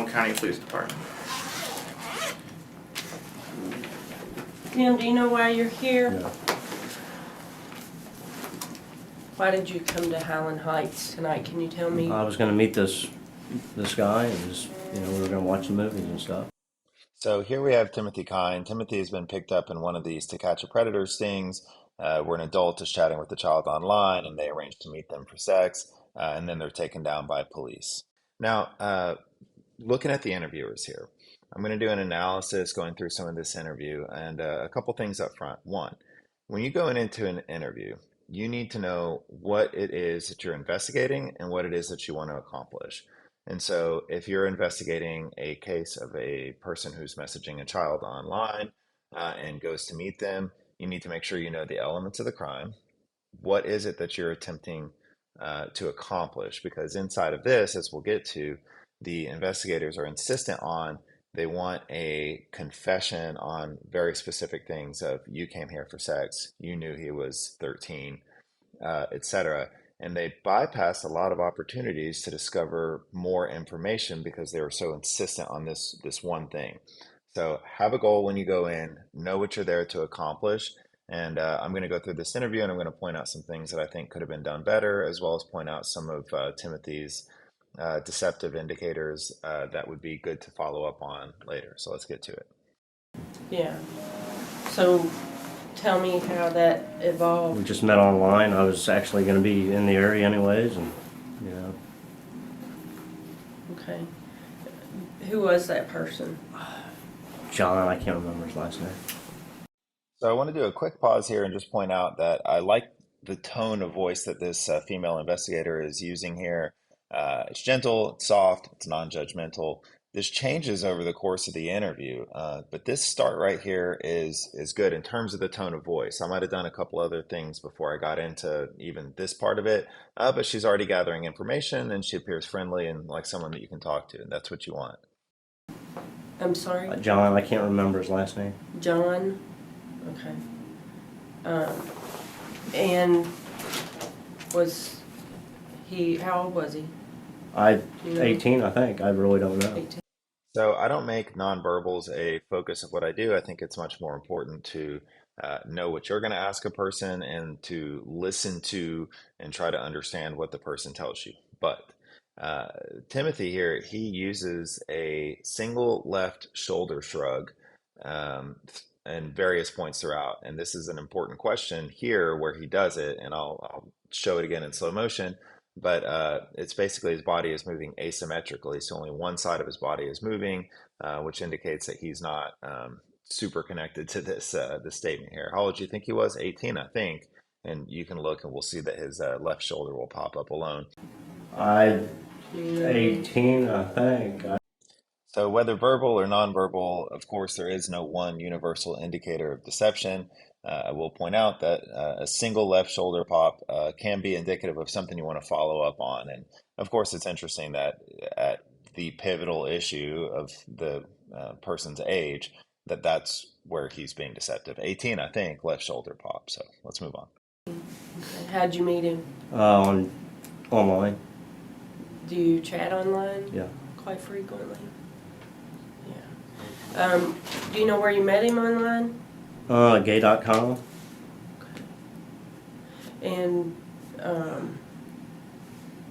County Police Department. Tim, do you know why you're here? Yeah. Why did you come to Highland Heights tonight? Can you tell me? I was going to meet this guy, and just, we were going to watch the movies and stuff. So here we have Timothy Kyne. Timothy has been picked up in one of these To Catch a Predator stings, where an adult is chatting with a child online and they arrange to meet them for sex, and then they're taken down by police. Now, looking at the interviewers here, I'm going to do an analysis going through some of this interview and a couple things up front. One, when you go into an interview, you need to know what it is that you're investigating and what it is that you want to accomplish. And so, if you're investigating a case of a person who's messaging a child online and goes to meet them, you need to make sure you know the elements of the crime. What is it that you're attempting to accomplish? Because inside of this, as we'll get to, the investigators are insistent on they want a confession on very specific things of you came here for sex, you knew he was 13, etc. And they bypassed a lot of opportunities to discover more information because they were so insistent on this one thing. So have a goal when you go in, know what you're there to accomplish. And I'm going to go through this interview and I'm going to point out some things that I think could have been done better, as well as point out some of Timothy's deceptive indicators that would be good to follow up on later. So let's get to it. Yeah. So tell me how that We evolved. just met online. I was actually going to be in the area anyways, and Okay. Who was that person? John, I can't remember his last name. So I want to do a quick pause here and just point out that I like the tone of voice that this female investigator is using here. It's gentle, it's soft, it's non-judgmental. This changes over the course of the interview, but this start right here is good in terms of the tone of voice. I might have done a couple other things before I got into even this part of it, but she's already gathering information and she appears friendly and like someone that you can talk to, and that's what you want. I'm sorry? John, I can't remember his last name. John? Okay. And was he, how old was he? I You know? 18, I think. I really don't know. 18. So I don't make nonverbals a focus of what I do. I think it's much more important to know what you're going to ask a person and to listen to and try to understand what the person tells you. But Timothy here, he uses a single left shoulder shrug and various points throughout. And this is an important question here where he does it, and I'll show it again in slow motion. But it's basically his body is moving asymmetrically, so only one side of his body is moving, which indicates that he's not super connected to this statement here. How old do you think he was? 18, I think. And you can look and we'll see that his left shoulder will pop up alone. 18, I think. So whether verbal or nonverbal, of course, there is no one universal indicator of deception. I will point out that a single left shoulder pop can be indicative of something you want to follow up on. And of course, it's interesting that at the pivotal issue of the person's age, that's where he's being deceptive. 18, I think, left shoulder pop. So let's move on. Okay. How'd you meet him? Online. Do you chat online? Yeah. Quite frequently? Yeah. Do you know where you met him online? Gay.com. And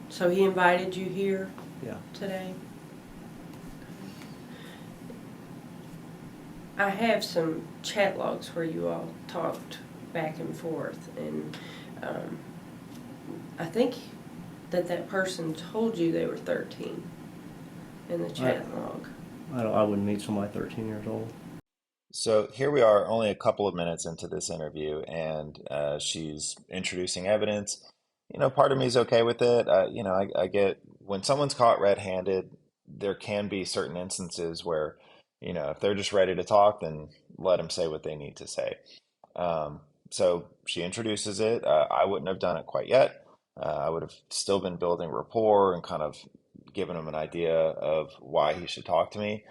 so he invited you here Yeah. today? I have some chat logs where you all talked back and forth, and I think that person told you they were 13 in the chat log. I wouldn't meet somebody 13 years old. So here we are, only a couple of minutes into this interview, and she's introducing evidence. Part of me is okay with it. I get when someone's caught red-handed, there can be certain instances where, if they're just ready to talk, then let them say what they need to say. So she introduces it. I wouldn't have done it quite yet. I would have still been building rapport and kind of giving him an idea of why he should talk to me.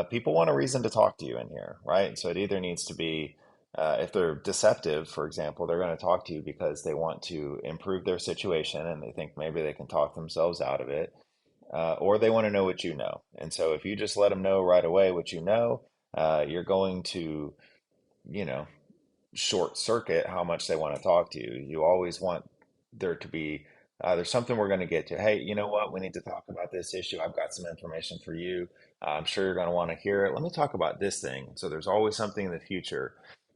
People want a reason to talk to you in here, right? So it either needs to be, if they're deceptive, for example, they're going to talk to you because they want to improve their situation and they think maybe they can talk themselves out of it. or they want to know what you know. And so if you just let them know right away what you know, you're going to, you know, short circuit how much they want to talk to you. You always want there to be there's something we're going to get to. Hey, you know what? We need to talk about this issue. I've got some information for you. I'm sure you're going to want to hear it. Let me talk about this thing. So there's always something in the future.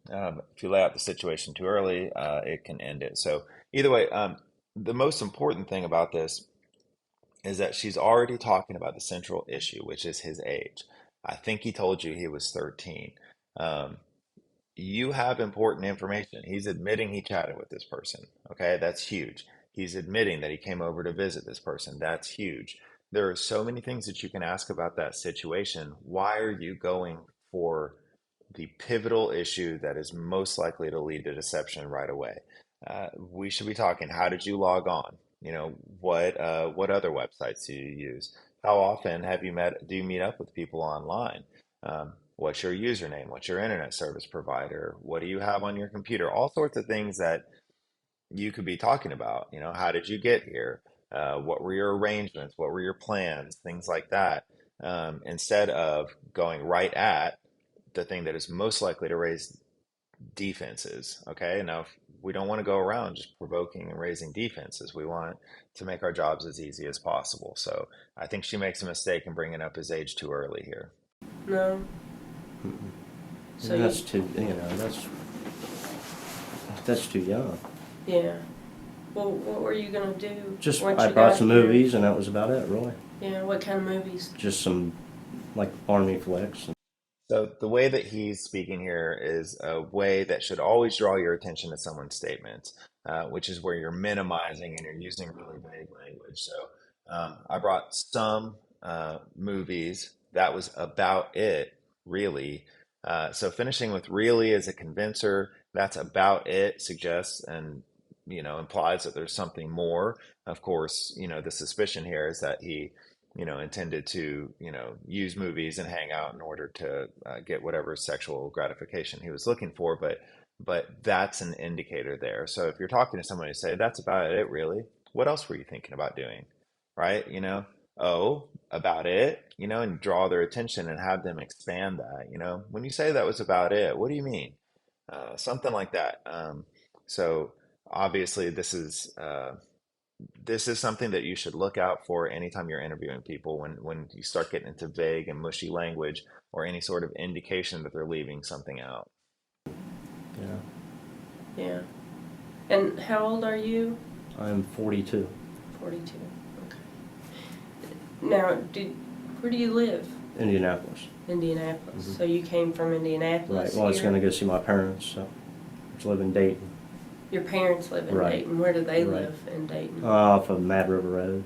If you lay out the situation too early, it can end it. So either way, the most important thing about this is that she's already talking about the central issue, which is his age. I think he told you he was 13. Um, you have important information. He's admitting he chatted with this person. Okay, that's huge. He's admitting that he came over to visit this person. That's huge. There are so many things that you can ask about that situation. Why are you going for the pivotal issue that is most likely to lead to deception right away? We should be talking, how did you log on? You know, what other websites do you use? How often do you meet up with people online? What's your username? What's your internet service provider? What do you have on your computer? All sorts of things that you could be talking about. You know, how did you get here? What were your arrangements? What were your plans? Things like that. Instead of going right at the thing that is most likely to raise defenses. Okay. Now, we don't want to go around just provoking and raising defenses. We want to make our jobs as easy as possible. So I think she makes a mistake in bringing up his age too early here. No. Mm-mm. So And you, that's too, that's too young. yeah. Well, what were you gonna do Just, once I you brought got some here? movies and that was about it, really. Yeah, what kind of movies? Just some, like, army flicks. So the way that he's speaking here is a way that should always draw your attention to someone's statements, which is where you're minimizing and you're using really vague language. So I brought some movies. That was about it, really. So finishing with really as a convincer, that's about it, suggests and implies that there's something more. Of course, the suspicion here is that he intended to, use movies and hang out in order to get whatever sexual gratification he was looking for. But that's an indicator there. So if you're talking to someone who say, that's about it, really, what else were you thinking about doing? Right? Oh, about it, and draw their attention and have them expand that. When you say that was about it, what do you mean? Something like that. So obviously, this is something that you should look out for anytime you're interviewing people when you start getting into vague and mushy language or any sort of indication that they're leaving something out. Yeah. Yeah. And how old are you? I'm 42. 42. Okay. Now, where do you live? Indianapolis. Indianapolis. Mhm. So you came from Right. Indianapolis Well, I was here? going to go see my parents, so I was living in Dayton. Your parents live in Right. Dayton. Where do they Right. live in Dayton? Off of Mad River Road,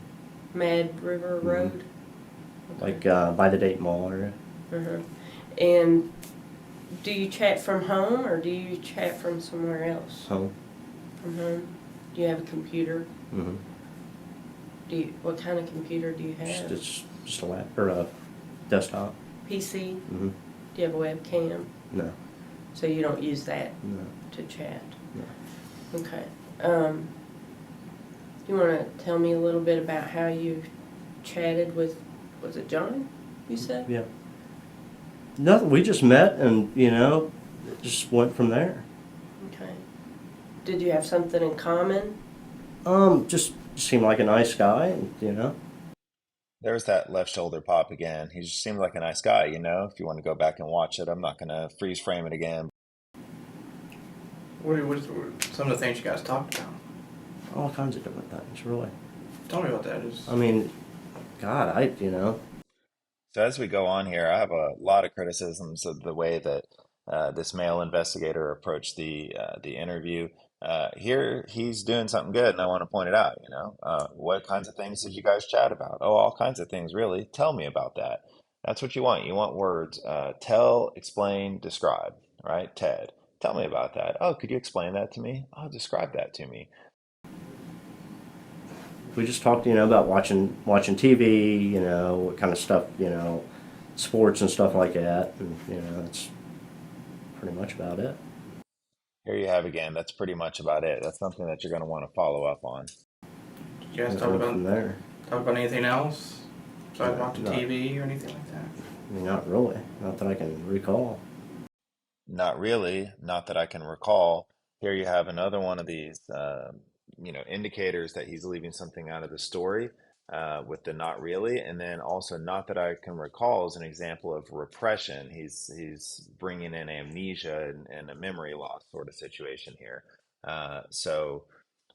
Mad River Mhm. Road? like by the Dayton Mall area. Uh-huh. And do you chat from home or do you chat from somewhere else? Home. From home? Do you have a computer? Mm-hmm. What kind of computer do you have? Just a lap or a desktop. PC? Mm-hmm. Do you have a webcam? No. So you don't use that No. to chat? No. Okay. You want to tell me a little bit about how you chatted with, was it John, you said? Yeah. Nothing. We just met and it just went from there. Okay. Did you have something in common? Just seemed like a nice guy, and. There's that left shoulder pop again. He just seemed like a nice guy. If you want to go back and watch it, I'm not going to freeze frame it again. What some of the things you guys talked about? All kinds of different things, really. Tell me about that. I mean, God, So as we go on here, I have a lot of criticisms of the way that this male investigator approached the interview. Here, he's doing something good, and I want to point it out. What kinds of things did you guys chat about? Oh, all kinds of things, really. Tell me about that. That's what you want. You want words. Tell, explain, describe. Right, Ted. Tell me about that. Oh, could you explain that to me? Oh, describe that to me. we just talked, about watching TV, what kind of stuff, sports and stuff like that, and that's pretty much about it. Here you have again. That's pretty much about it. That's something that you're going to want to follow up on. Did you guys Went from talk there. about anything else? besides No, watching not- TV or anything like that? I mean, not really. Not that I can recall. Not really, not that I can recall. Here you have another one of these, indicators that he's leaving something out of the story with the not really, and then also not that I can recall is an example of repression. He's bringing in amnesia and a memory loss sort of situation here. So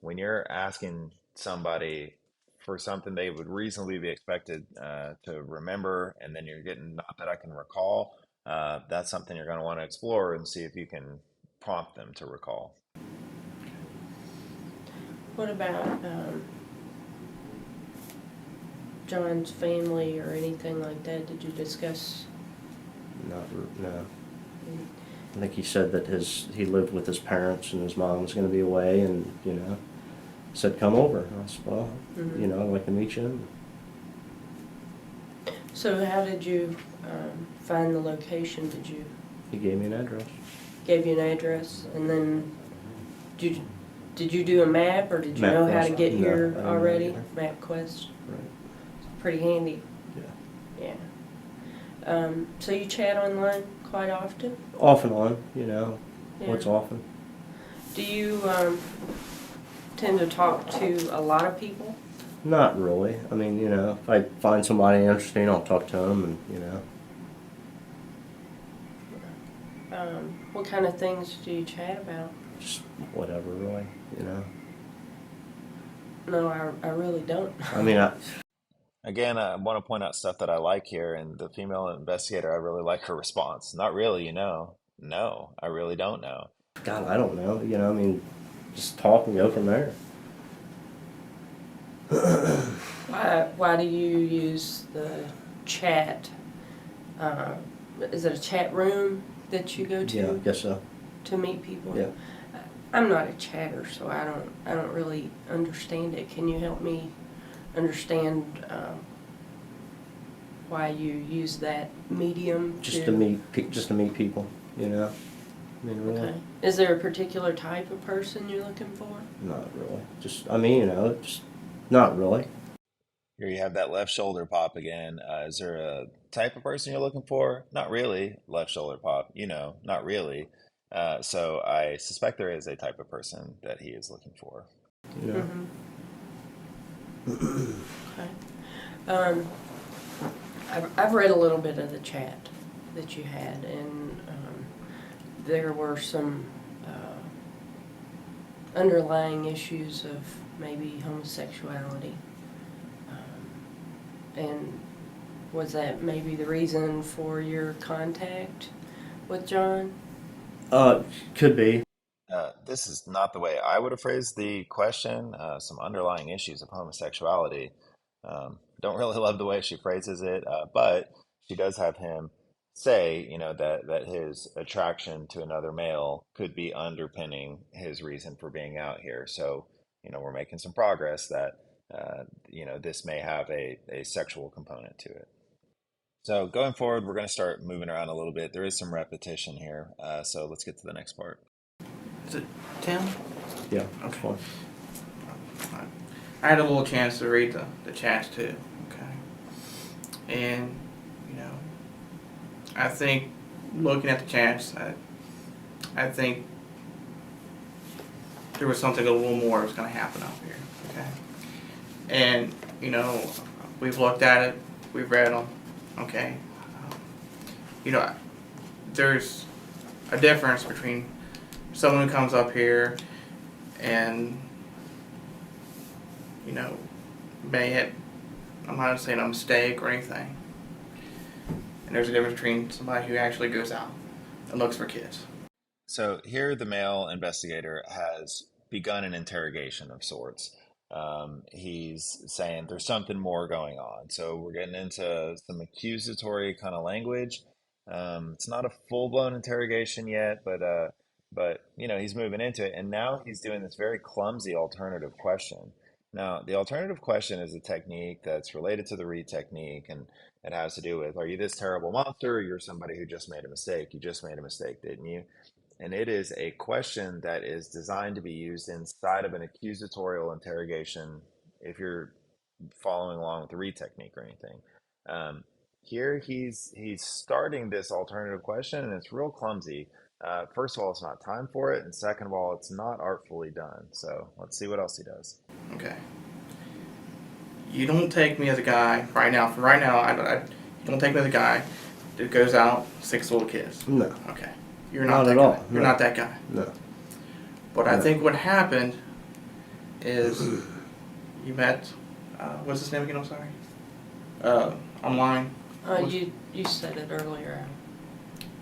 when you're asking somebody for something they would reasonably be expected to remember, and then you're getting not that I can recall, that's something you're going to want to explore and see if you can prompt them to recall. What about John's family or anything like that? Did you discuss? No. I think he said that he lived with his parents and his mom was going to be away, and said come over. I said, well, Mhm. I'd like to meet you. So how did you find the location? He gave me an address. Gave you an address, and then did you do a map, or did you know how to MapQuest. get No, I here didn't know already? either. MapQuest, Right. pretty handy. Yeah. Yeah. So you chat online quite often? Off and on, Yeah. What's often. Do you tend to talk to a lot of people? Not really. I mean, if I find somebody interesting, I'll talk to them, and What kind of things do you chat about? just whatever, really. No, I really don't. I mean, Again, I want to point out stuff that I like here, and the female investigator, I really like her response. Not really, No, I really don't know. God, I don't know. I mean, just talk and go from there. Why do you use the chat? Is it a chat room that you go to? Yeah, I guess so. To meet people? Yeah. I'm not a chatter, so I don't really understand it. Can you help me understand why you use that medium Just to meet people. I mean, really. Okay. Is there a particular type of person you're looking for? Not really. Just, I mean, just not really. Here you have that left shoulder pop again. Is there a type of person you're looking for? Not really. Left shoulder pop, not really. So I suspect there is a type of person that he is looking for. Okay. I've read a little bit of the chat that you had, and there were some underlying issues of maybe homosexuality. And was that maybe the reason for your contact with John? Could be. This is not the way I would have phrased the question. Some underlying issues of homosexuality. Don't really love the way she phrases it, but she does have him say, that his attraction to another male could be underpinning his reason for being out here. So, we're making some progress that, this may have a sexual component to it. So going forward, we're going to start moving around a little bit. There is some repetition here, so let's get to the next part. Is it 10? Yeah, that's fine. I had a little chance to read the chats too, okay? And, I think looking at the chats, I think there was something a little more was going to happen up here, okay? And, we've looked at it, we've read them, okay? There's a difference between someone who comes up here and, I'm not saying a mistake or anything. And there's a difference between somebody who actually goes out and looks for kids. So here the male investigator has begun an interrogation of sorts. He's saying there's something more going on. So we're getting into some accusatory kind of language. It's not a full-blown interrogation yet, but he's moving into it, and now he's doing this very clumsy alternative question. Now, the alternative question is a technique that's related to the read technique, and it has to do with, are you this terrible monster, or you're somebody who just made a mistake? You just made a mistake, didn't you? And it is a question that is designed to be used inside of an accusatorial interrogation if you're following along with the read technique or anything. Here he's starting this alternative question, and it's real clumsy. First of all, it's not time for it, and second of all, it's not artfully done. So let's see what else he does. Okay. You don't take me as a guy right now. For right now, you don't take me as a guy that goes out 6 little kids. No, Okay. You're not not that at guy. all. You're No. not that guy. no. But I No. think what happened is you met, what's his name again? I'm sorry. Online. You said it earlier.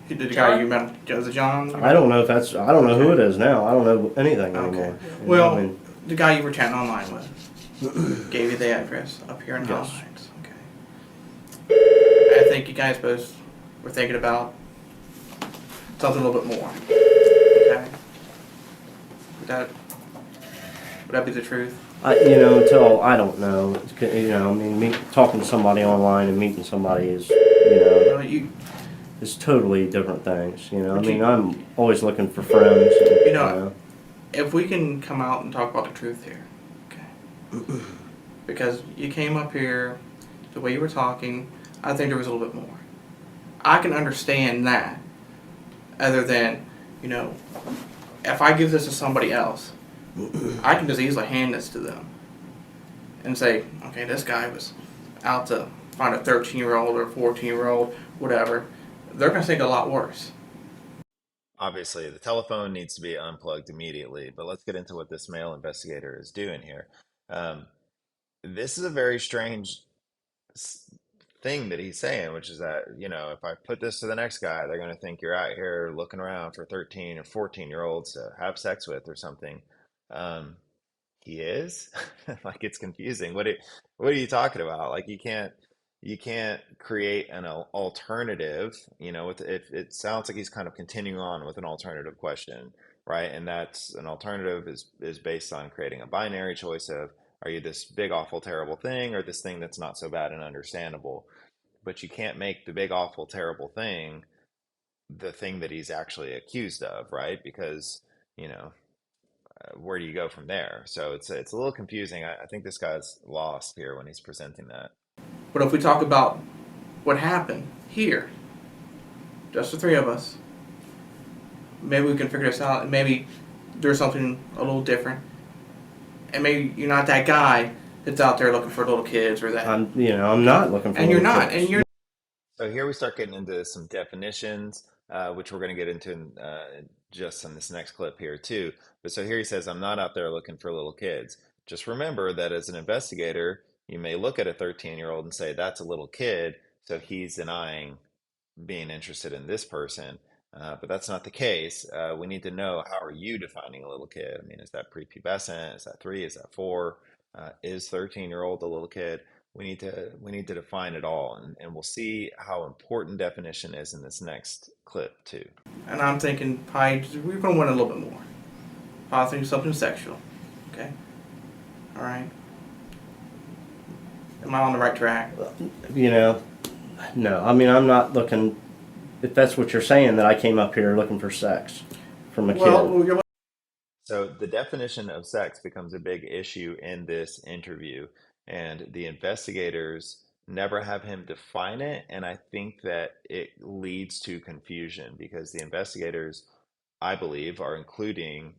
The guy John? you met, was it John? I don't know if that's. I don't know who it is now. I don't know anything Okay. anymore. You know, Well, I mean, the guy you were chatting online with gave you the address up here in Yes. Halifax. Okay. I think you guys both were thinking about something a little bit more. Okay. Would that be the truth? until I don't know. I mean, talking to somebody online and meeting somebody is, Well, you is totally different things. I Would mean, you- I'm always looking for friends. And, You know, if we can come out and talk about the truth here, okay? Because you came up here, the way you were talking, I think there was a little bit more. I can understand that, other than, if I give this to somebody else, I can just easily hand this to them and say, okay, this guy was out to find a 13-year-old or 14-year-old, whatever. They're going to think a lot worse. Obviously, the telephone needs to be unplugged immediately, but let's get into what this male investigator is doing here. Um, this is a very strange s- thing that he's saying, which is that, if I put this to the next guy, they're going to think you're out here looking around for 13 or 14-year-olds to have sex with or something. Um, he is like it's confusing. What are you talking about? Like you can't create an alternative. If it sounds like he's kind of continuing on with an alternative question, right? And that's an alternative is based on creating a binary choice of are you this big awful terrible thing or this thing that's not so bad and understandable. But you can't make the big awful terrible thing the thing that he's actually accused of, right? Because you know where do you go from there? So it's a little confusing. I think this guy's lost here when he's presenting that. But if we talk about what happened here, just the three of us, maybe we can figure this out, and maybe there's something a little different. And maybe you're not that guy that's out there looking for little kids or that. I'm not looking for. And you're little not. kids. And you're So here we start getting into some definitions, which we're going to get into just in this next clip here too. But so here he says, "I'm not out there looking for little kids." Just remember that as an investigator, you may look at a 13-year-old and say that's a little kid, so he's denying being interested in this person. But that's not the case. We need to know, how are you defining a little kid? I mean, is that prepubescent? Is that 3? Is that 4? Is 13-year-old a little kid? We need to define it all, and we'll see how important definition is in this next clip too. and I'm thinking probably we're gonna want a little bit more. Possibly something sexual. Okay. All right. Am I on the right track? No. I mean, I'm not looking. If that's what you're saying, that I came up here looking for sex from a kid. Well, you're So the definition of sex becomes a big issue in this interview, and the investigators never have him define it, and I think that it leads to confusion because the investigators, I believe, are including,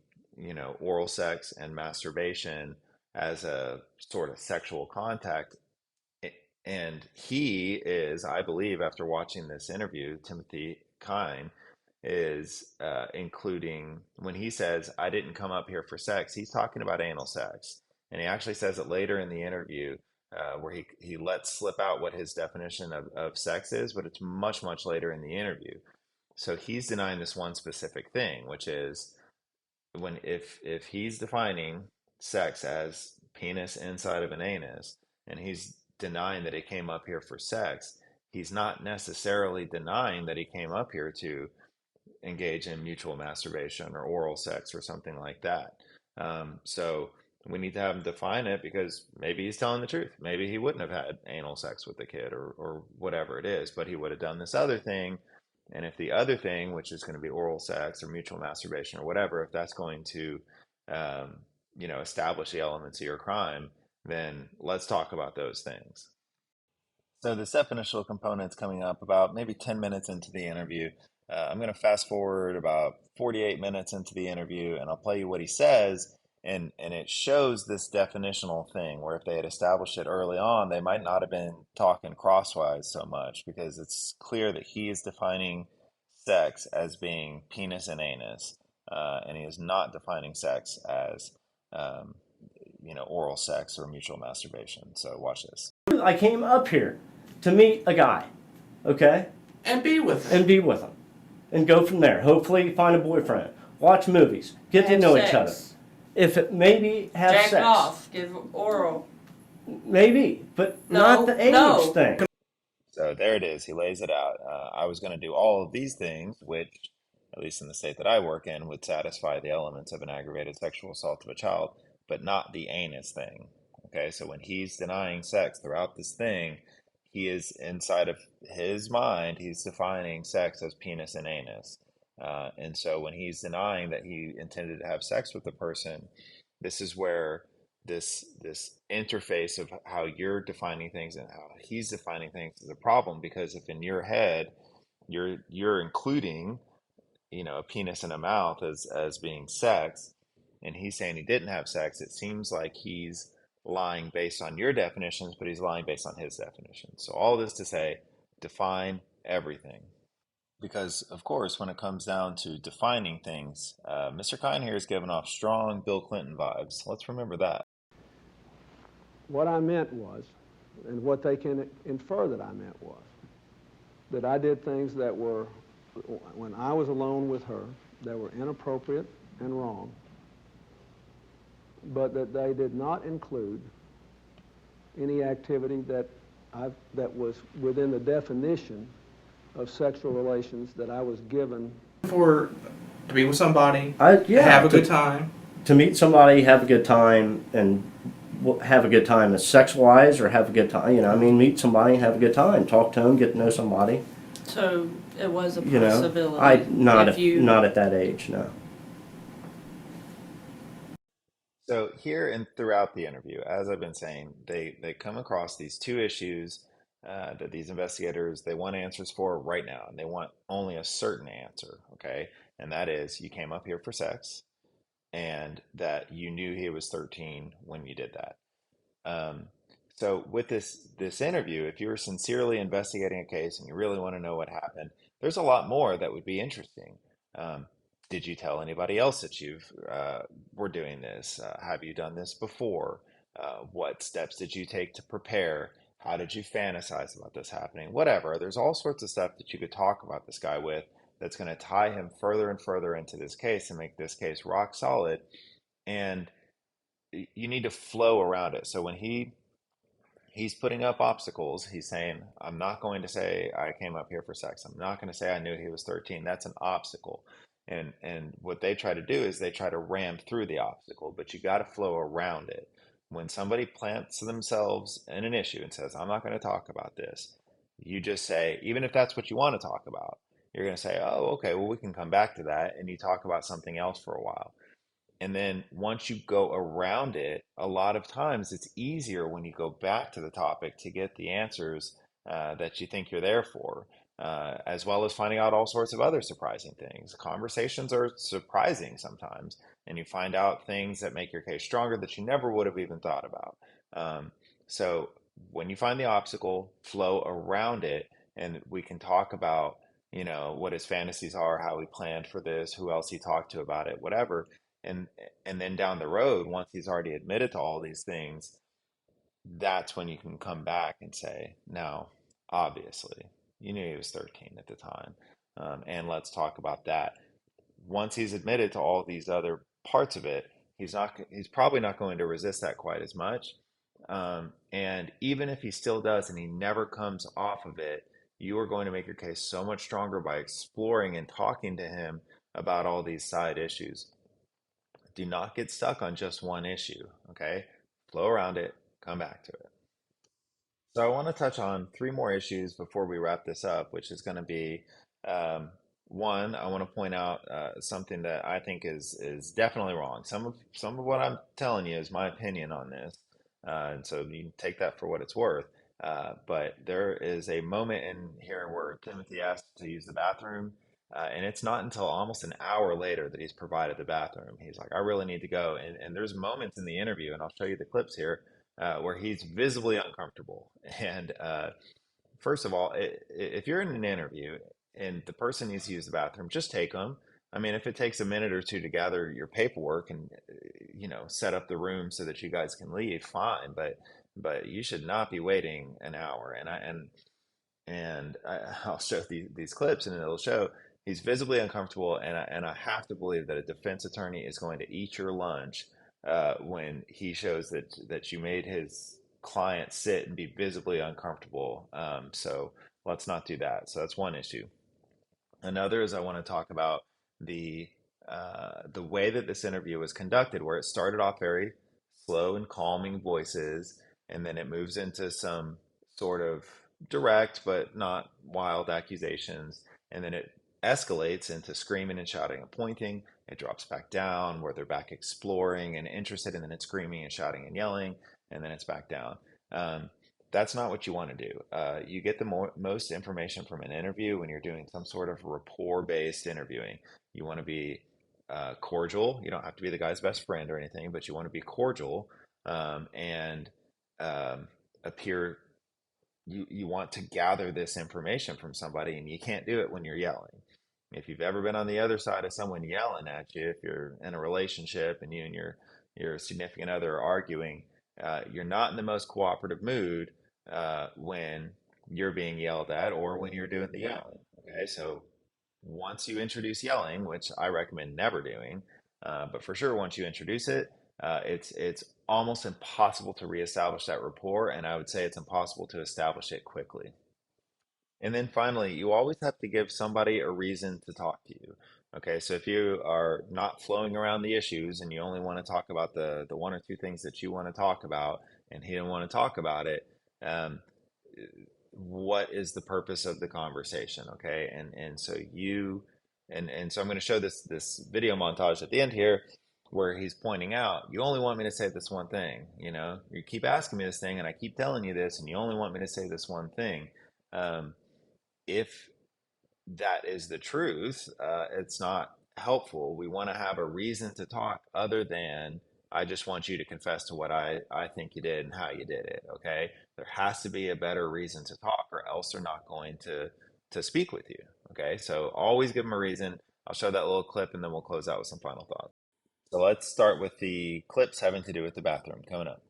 oral sex and masturbation as a sort of sexual contact. And he is, I believe, after watching this interview, Timothy Kyne is including when he says, "I didn't come up here for sex," he's talking about anal sex. And he actually says it later in the interview where he lets slip out what his definition of sex is, but it's much, much later in the interview. So he's denying this one specific thing, which is when if he's defining sex as penis inside of an anus and he's denying that he came up here for sex, he's not necessarily denying that he came up here to engage in mutual masturbation or oral sex or something like that. So we need to have him define it because maybe he's telling the truth. Maybe he wouldn't have had anal sex with the kid or whatever it is, but he would have done this other thing. And if the other thing, which is going to be oral sex or mutual masturbation or whatever, if that's going to, establish the elements of your crime, then let's talk about those things. So this definitional component's coming up about maybe 10 minutes into the interview. I'm going to fast forward about 48 minutes into the interview, and I'll play you what he says. And it shows this definitional thing where if they had established it early on, they might not have been talking crosswise so much because it's clear that he is defining sex as being penis and anus, and he is not defining sex as, um, oral sex or mutual masturbation. So watch this. I came up here to meet a guy, okay, And be with and him. be with him, and go from there. Hopefully, find a boyfriend, watch movies, get to Have know sex. each other. If it maybe have Jack sex, off, give oral. maybe, but No, not the age no. thing. So there it is. He lays it out. I was going to do all of these things, which, at least in the state that I work in, would satisfy the elements of an aggravated sexual assault of a child, but not the anus thing. Okay, so when he's denying sex throughout this thing, he is inside of his mind, he's defining sex as penis and anus. And so when he's denying that he intended to have sex with the person, this is where this interface of how you're defining things and how he's defining things is a problem, because if in your head you're including a penis and a mouth as being sex, and he's saying he didn't have sex, it seems like he's lying based on your definitions, but he's lying based on his definitions. So all this to say, define everything. Because, of course, when it comes down to defining things, Mr. Kyne here is giving off strong Bill Clinton vibes. Let's remember that. What I meant was, and what they can infer that I meant was, that I did things that were, when I was alone with her, that were inappropriate and wrong, but that they did not include any activity that was within the definition of sexual relations that I was given. For to be with somebody, Yeah, have a good time. To meet somebody, have a good time, and have a good time as sex wise, or have a good time. Meet somebody and have a good time. Talk to them, get to know somebody. So it was a You know, possibility. not at that age, no. So here and throughout the interview, as I've been saying, they come across these two issues that these investigators, they want answers for right now, and they want only a certain answer, okay? And that is, you came up here for sex, and that you knew he was 13 when you did that. Um, so with this interview, if you were sincerely investigating a case and you really want to know what happened, there's a lot more that would be interesting. Um, did you tell anybody else that you've were doing this? Have you done this before? What steps did you take to prepare? How did you fantasize about this happening? Whatever. There's all sorts of stuff that you could talk about this guy with that's going to tie him further and further into this case and make this case rock solid. And you need to flow around it. So when he's putting up obstacles, he's saying, I'm not going to say I came up here for sex. I'm not going to say I knew he was 13. That's an obstacle. And what they try to do is they try to ram through the obstacle, but you got to flow around it. When somebody plants themselves in an issue and says, I'm not going to talk about this, you just say, even if that's what you want to talk about, you're going to say, oh, okay, well, we can come back to that. And you talk about something else for a while. And then once you go around it, a lot of times it's easier when you go back to the topic to get the answers that you think you're there for, as well as finding out all sorts of other surprising things. Conversations are surprising sometimes, and you find out things that make your case stronger that you never would have even thought about. So when you find the obstacle, flow around it, and we can talk about, what his fantasies are, how he planned for this, who else he talked to about it, whatever, and and then down the road, once he's already admitted to all these things, that's when you can come back and say, now obviously you knew he was 13 at the time, and let's talk about that. Once he's admitted to all these other parts of it, he's probably not going to resist that quite as much, and even if he still does and he never comes off of it, you are going to make your case so much stronger by exploring and talking to him about all these side issues. Do not get stuck on just one issue, okay? Flow around it, come back to it. So I want to touch on three more issues before we wrap this up, which is going to be um, one. I want to point out something that I think is definitely wrong. Some of what I'm telling you is my opinion on this, and so you can take that for what it's worth. But there is a moment in here where Timothy asks to use the bathroom, and it's not until almost an hour later that he's provided the bathroom. He's like, I really need to go. And there's moments in the interview, and I'll show you the clips here, where he's visibly uncomfortable. And first of all, if you're in an interview and the person needs to use the bathroom, just take them. I mean, if it takes a minute or two to gather your paperwork and set up the room so that you guys can leave, fine. But you should not be waiting an hour. I'll show these clips, and it'll show he's visibly uncomfortable, and I have to believe that a defense attorney is going to eat your lunch when he shows that you made his client sit and be visibly uncomfortable. So let's not do that. So that's one issue. Another is I want to talk about the the way that this interview was conducted, where it started off very slow and calming voices, and then it moves into some sort of direct but not wild accusations, and then it escalates into screaming and shouting and pointing. It drops back down where they're back exploring and interested, and then it's screaming and shouting and yelling, and then it's back down. Um, that's not what you want to do. You get the most information from an interview when you're doing some sort of rapport-based interviewing. You want to be cordial. You don't have to be the guy's best friend or anything, but you want to be cordial and appear. You want to gather this information from somebody, and you can't do it when you're yelling. If you've ever been on the other side of someone yelling at you, if you're in a relationship and you and your significant other are arguing, you're not in the most cooperative mood when you're being yelled at or when you're doing the yelling. Okay, so once you introduce yelling, which I recommend never doing, but for sure once you introduce it, it's almost impossible to reestablish that rapport, and I would say it's impossible to establish it quickly. And then finally, you always have to give somebody a reason to talk to you. Okay, so if you are not flowing around the issues and you only want to talk about the one or two things that you want to talk about, and he didn't want to talk about it, um, what is the purpose of the conversation? Okay, and so I'm going to show this video montage at the end here where he's pointing out, you only want me to say this one thing. You keep asking me this thing, and I keep telling you this, and you only want me to say this one thing. If that is the truth, it's not helpful. We want to have a reason to talk other than I just want you to confess to what I think you did and how you did it. Okay. There has to be a better reason to talk, or else they're not going to speak with you. Okay. So always give them a reason. I'll show that little clip and then we'll close out with some final thoughts. So let's start with the clips having to do with the bathroom coming up.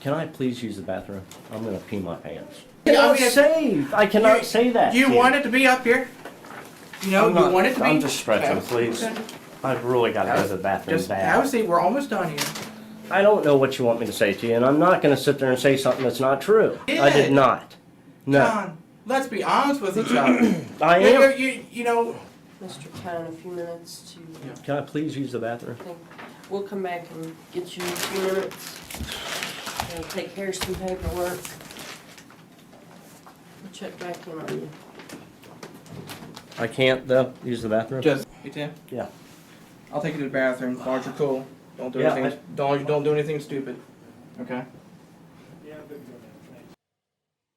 Can I please use the bathroom? I'm going to pee my pants. Yeah, I cannot say that. You to want it to be up here? I'm You not- want it to be. I'm just stretching, Okay. please. Okay. I've really got to go to the bathroom Just bad. have a seat. We're almost done here. I don't know what you want me to say to you, and I'm not going to sit there and say something that's not true. Yeah. I did not. No. John, let's be honest with each other. I am. You know. Mr. Kyne, a few minutes to Can I please use the bathroom? think. We'll come back and get you in a few minutes. We'll take care of some paperwork. We'll check back in on you. I can't, though, use the bathroom? Just, you Tim? Yeah. I'll take you to the bathroom. As long as you're cool. Don't do Yeah, anything. Don't do anything stupid. Okay.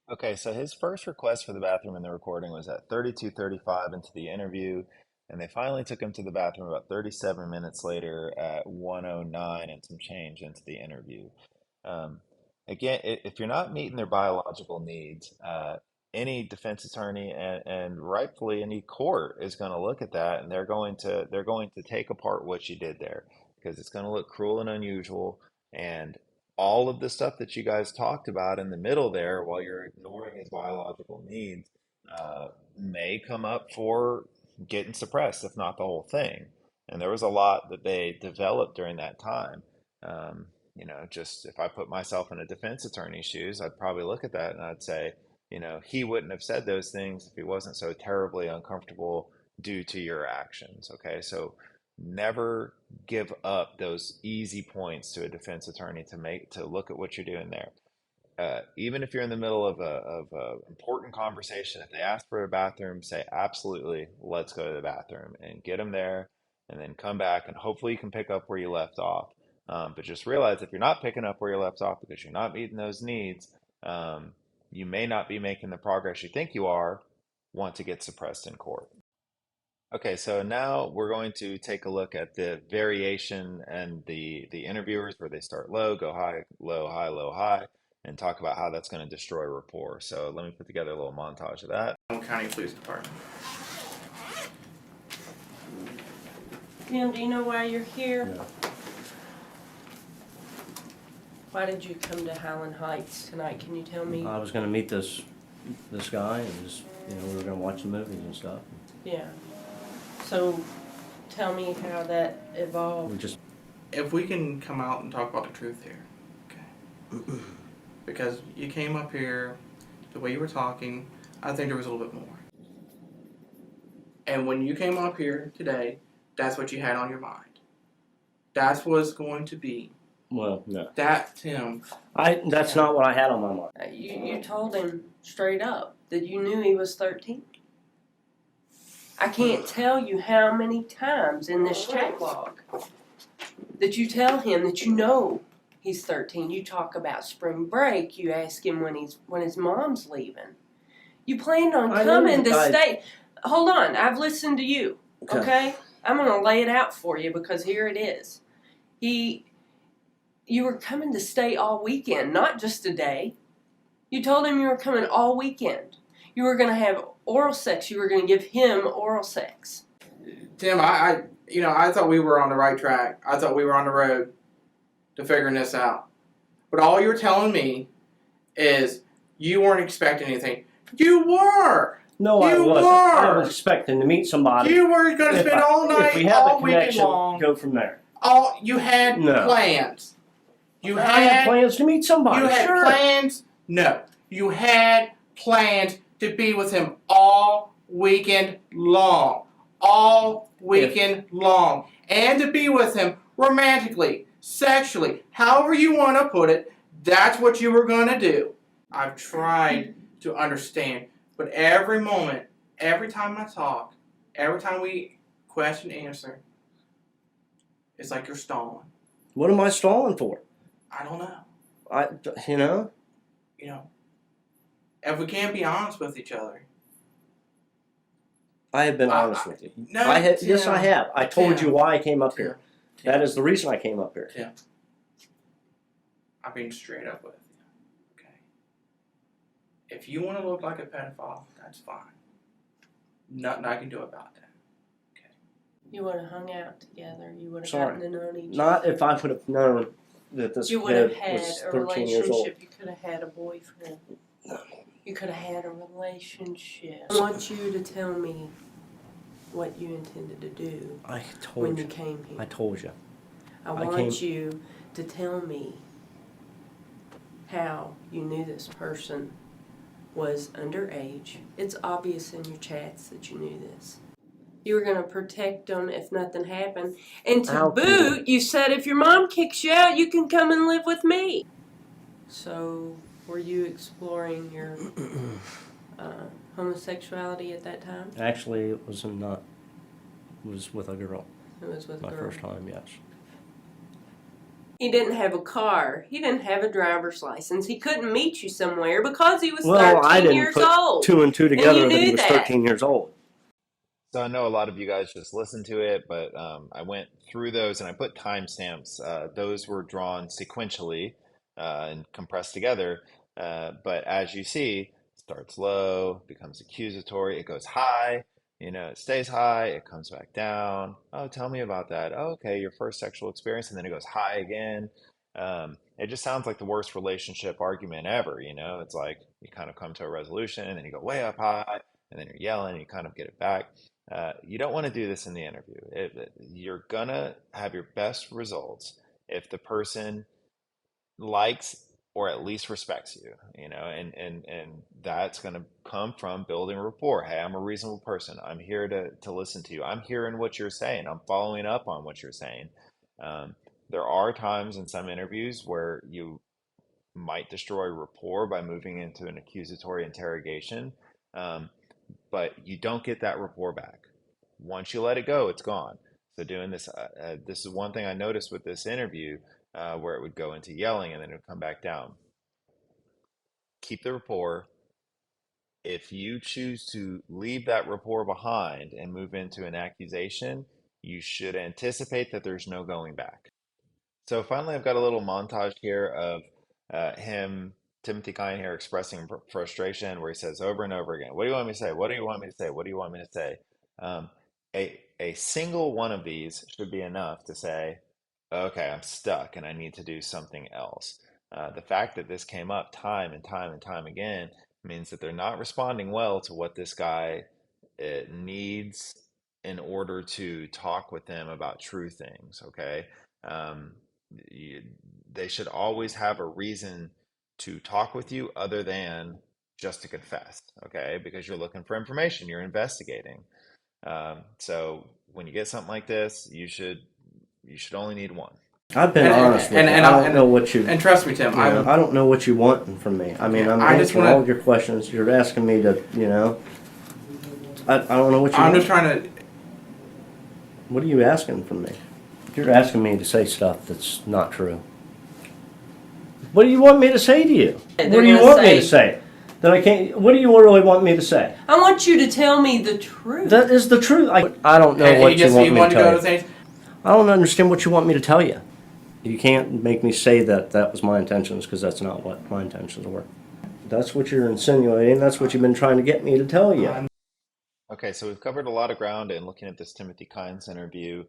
Okay, so his first request for the bathroom in the recording was at 32:35 into the interview, and they finally took him to the bathroom about 37 minutes later at 1:09 and some change into the interview. Um, Again, if you're not meeting their biological needs, any defense attorney and rightfully any court is going to look at that, and they're going to take apart what you did there, because it's going to look cruel and unusual, and all of the stuff that you guys talked about in the middle there while you're ignoring his biological needs may come up for getting suppressed, if not the whole thing. And there was a lot that they developed during that time. Just if I put myself in a defense attorney's shoes, I'd probably look at that and I'd say, he wouldn't have said those things if he wasn't so terribly uncomfortable due to your actions. Okay, so never give up those easy points to a defense attorney to look at what you're doing there. Even if you're in the middle of a important conversation, if they ask for a bathroom, say absolutely, let's go to the bathroom, and get them there, and then come back, and hopefully you can pick up where you left off. But just realize if you're not picking up where you left off because you're not meeting those needs, you may not be making the progress you think you are once it gets suppressed in court. Okay, so now we're going to take a look at the variation and the interviewers where they start low, go high, low, high, and talk about how that's going to destroy rapport. So let me put together a little montage of that. County Police Department. Tim, do you know why you're here? No. Why did you come to Highland Heights tonight? Can you tell me? I was gonna meet this guy and just, we were gonna watch the movies and stuff. Yeah. So tell me how that We evolved. just, If we can come out and talk about the truth here, okay? Because you came up here, the way you were talking, I think there was a little bit more. And when you came up here today, that's what you had on your mind. That's what's going to be. well, no. That, Tim, That's not what I had on my mind. You told him straight up that you knew he was 13. I can't tell you how many times in this chat log that you tell him that you know he's 13. You talk about spring break. You ask him when his mom's leaving. You planned on I know coming to that stay. Hold on, I've listened to you. Okay, I'm gonna lay it out for you because here it is. You were coming to stay all weekend, not just a day. You told him you were coming all weekend. You were gonna have oral sex. You were gonna give him oral sex. Tim, I thought we were on the right track. I thought we were on the road to figuring this out. But all you're telling me is you weren't expecting anything. You were. No, I You wasn't. were. I was expecting to meet somebody. You were going to If spend all if we night, have all the weekend connection, long. go from there. All you had No. plans. You I had plans to meet somebody. You had sure. plans. No, you had plans to be with him all weekend long, all weekend long, and to be with him romantically, sexually, however you want to put it. That's what you were going to do. I've tried to understand, but every moment, every time I talk, every time we question answer, it's like you're stalling. What am I stalling for? I don't know. You know. You know, if we can't be honest with each other. I have been honest with you. No, Yes, I have. I told Tim, you why I came up here. Tim, That is the reason I came up here. Tim, I'm being straight up with you. Okay. If you want to look like a pedophile, that's fine. Nothing I can do about that. You would have hung out together. You would have Sorry. gotten to know each other. Not if I would have known that this You would have kid had was a 13 years old. relationship. You could have had a boyfriend. You could have had a relationship. I want you to tell me what you intended to do I when told you you. came here. I told you. I want you to tell me how you knew this person was underage. It's obvious in your chats that you knew this. You were going to protect them if nothing happened. And to How boot, you said if your mom kicks you out, you can come and live with me. So, were you exploring your homosexuality at that time? Actually, it was not. It was with a girl. It was with a My girl. first time, yes. He didn't have a car. He didn't have a driver's license. He couldn't meet you somewhere because he was 13 I didn't years put old. two and two together you that he knew was that. 13 years old. So I know a lot of you guys just listened to it, but I went through those and I put timestamps. Those were drawn sequentially and compressed together. But as you see, it starts low, becomes accusatory, it goes high, it stays high, it comes back down. Oh, tell me about that. Oh, okay, your first sexual experience, and then it goes high again. It just sounds like the worst relationship argument ever. It's like you kind of come to a resolution and then you go way up high and then you're yelling and you kind of get it back. You don't want to do this in the interview. You're gonna have your best results if the person likes or at least respects you, and that's gonna come from building rapport. Hey, I'm a reasonable person. I'm here to listen to you. I'm hearing what you're saying. I'm following up on what you're saying. There are times in some interviews where you might destroy rapport by moving into an accusatory interrogation. But you don't get that rapport back. Once you let it go, it's gone. So doing this, this is one thing I noticed with this interview, where it would go into yelling and then it would come back down. keep the rapport. If you choose to leave that rapport behind and move into an accusation, you should anticipate that there's no going back. So finally, I've got a little montage here of him, Timothy Kyne here, expressing frustration, where he says over and over again, "What do you want me to say? What do you want me to say? What do you want me to say?" Um, a single one of these should be enough to say, "Okay, I'm stuck and I need to do something else." The fact that this came up time and time and time again means that they're not responding well to what this guy needs in order to talk with them about true things. Okay. Um, you, they should always have a reason to talk with you other than just to confess, okay? Because you're looking for information, you're investigating. So when you get something like this, you should only need one. I've been And honest with and you. and, I I, don't know what you. and trust me, Tim. You know, I don't know what you want from me. I mean, Yeah, I'm I just answering wanna- all your questions. You're asking me to, I don't know what you I'm want. just trying to. What are you asking from me? You're asking me to say stuff that's not true. What do you want me to say to you? They're What do you gonna want me to say? That I can't. What do you really want me to say? I want you to tell me the truth. That is the truth. I don't know And what he just you want he me to wanted to tell go you. to things. I don't understand what you want me to tell you. You can't make me say that that was my intentions, because that's not what my intentions were. That's what you're insinuating. That's what you've been trying to get me to tell you. Okay, so we've covered a lot of ground in looking at this Timothy Kynes interview.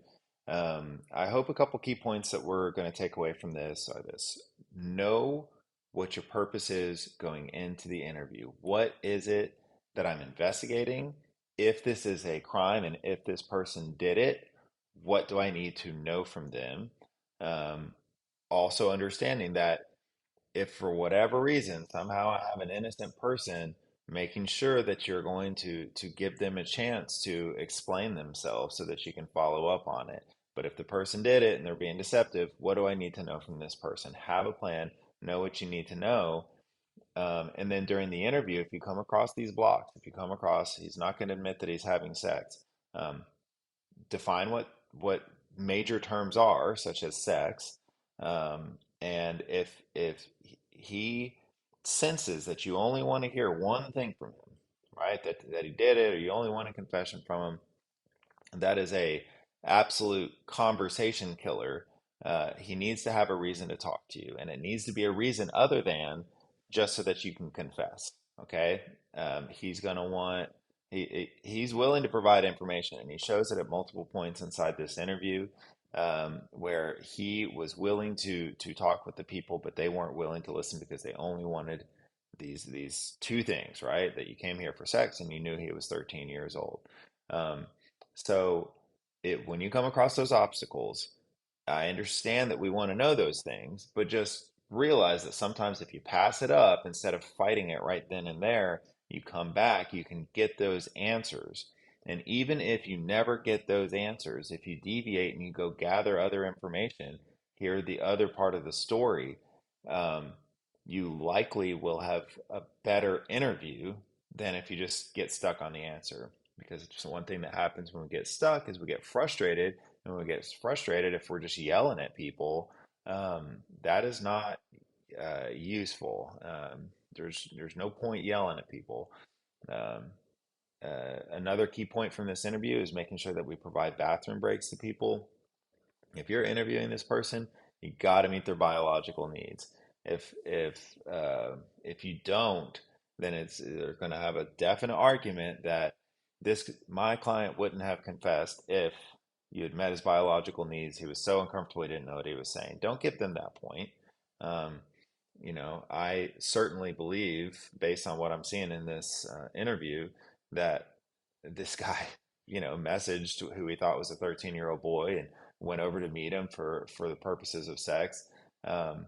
I hope a couple key points that we're going to take away from this are this. Know what your purpose is going into the interview. What is it that I'm investigating? If this is a crime and if this person did it, what do I need to know from them? Um, Also understanding that if for whatever reason somehow I have an innocent person, making sure that you're going to give them a chance to explain themselves so that you can follow up on it. But if the person did it and they're being deceptive, what do I need to know from this person? Have a plan, know what you need to know. And then during the interview, if you come across these blocks, if you come across he's not going to admit that he's having sex, um, define what major terms are, such as sex, and if he senses that you only want to hear one thing from him, right? That he did it, or you only want a confession from him, that is a absolute conversation killer. He needs to have a reason to talk to you, and it needs to be a reason other than just so that you can confess. Okay, he's going to want he's willing to provide information, and he shows it at multiple points inside this interview, where he was willing to talk with the people, but they weren't willing to listen because they only wanted these two things, right? That you came here for sex, and you knew he was 13 years old. Um, so when you come across those obstacles, I understand that we want to know those things, but just realize that sometimes if you pass it up instead of fighting it right then and there, you come back, you can get those answers. And even if you never get those answers, if you deviate and you go gather other information, hear the other part of the story, um, you likely will have a better interview than if you just get stuck on the answer. Because it's one thing that happens when we get stuck is we get frustrated, and when we get frustrated, if we're just yelling at people, that is not useful. There's no point yelling at people. Um, Another key point from this interview is making sure that we provide bathroom breaks to people. If you're interviewing this person, you got to meet their biological needs. If you don't, then they're going to have a definite argument that this my client wouldn't have confessed if you had met his biological needs. He was so uncomfortable he didn't know what he was saying. Don't give them that point. Um, I certainly believe, based on what I'm seeing in this interview, that this guy, messaged who he thought was a 13-year-old boy and went over to meet him for the purposes of sex. Um,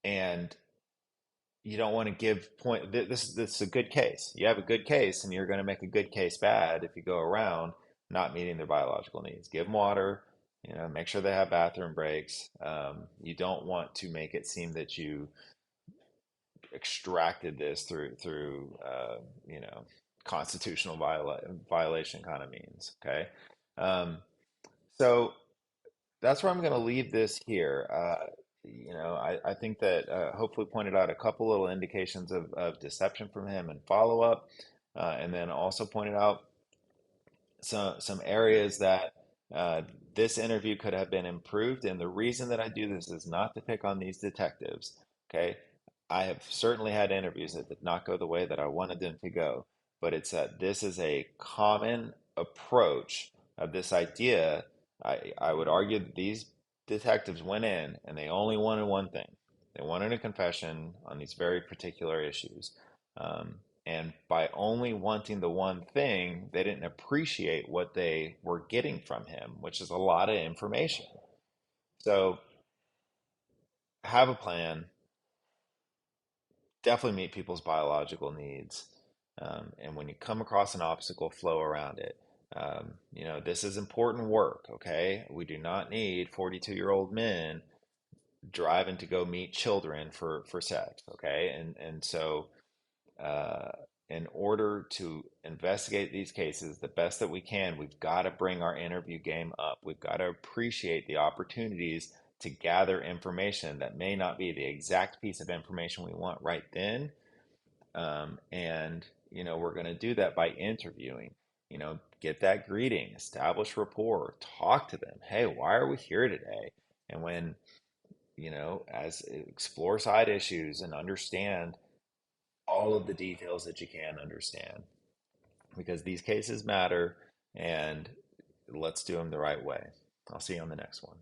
and you don't want to give point. This is a good case. You have a good case, and you're going to make a good case bad if you go around not meeting their biological needs. Give them water. Make sure they have bathroom breaks. You don't want to make it seem that you extracted this through constitutional violation kind of means. Okay, so that's where I'm going to leave this here. I think that hopefully pointed out a couple little indications of deception from him and follow up, and then also pointed out some areas that this interview could have been improved. And the reason that I do this is not to pick on these detectives. Okay, I have certainly had interviews that did not go the way that I wanted them to go, but it's that this is a common approach of this idea. I would argue that these detectives went in and they only wanted one thing. They wanted a confession on these very particular issues. And by only wanting the one thing, they didn't appreciate what they were getting from him, which is a lot of information. So have a plan, definitely meet people's biological needs. And when you come across an obstacle, flow around it. This is important work, okay? We do not need 42-year-old men driving to go meet children for sex, okay? And so uh, in order to investigate these cases the best that we can, we've got to bring our interview game up. We've got to appreciate the opportunities to gather information that may not be the exact piece of information we want right then. And we're going to do that by interviewing. Get that greeting, establish rapport, talk to them. Hey, why are we here today? And when, as explore side issues and understand all of the details that you can understand because these cases matter, and let's do them the right way. I'll see you on the next one.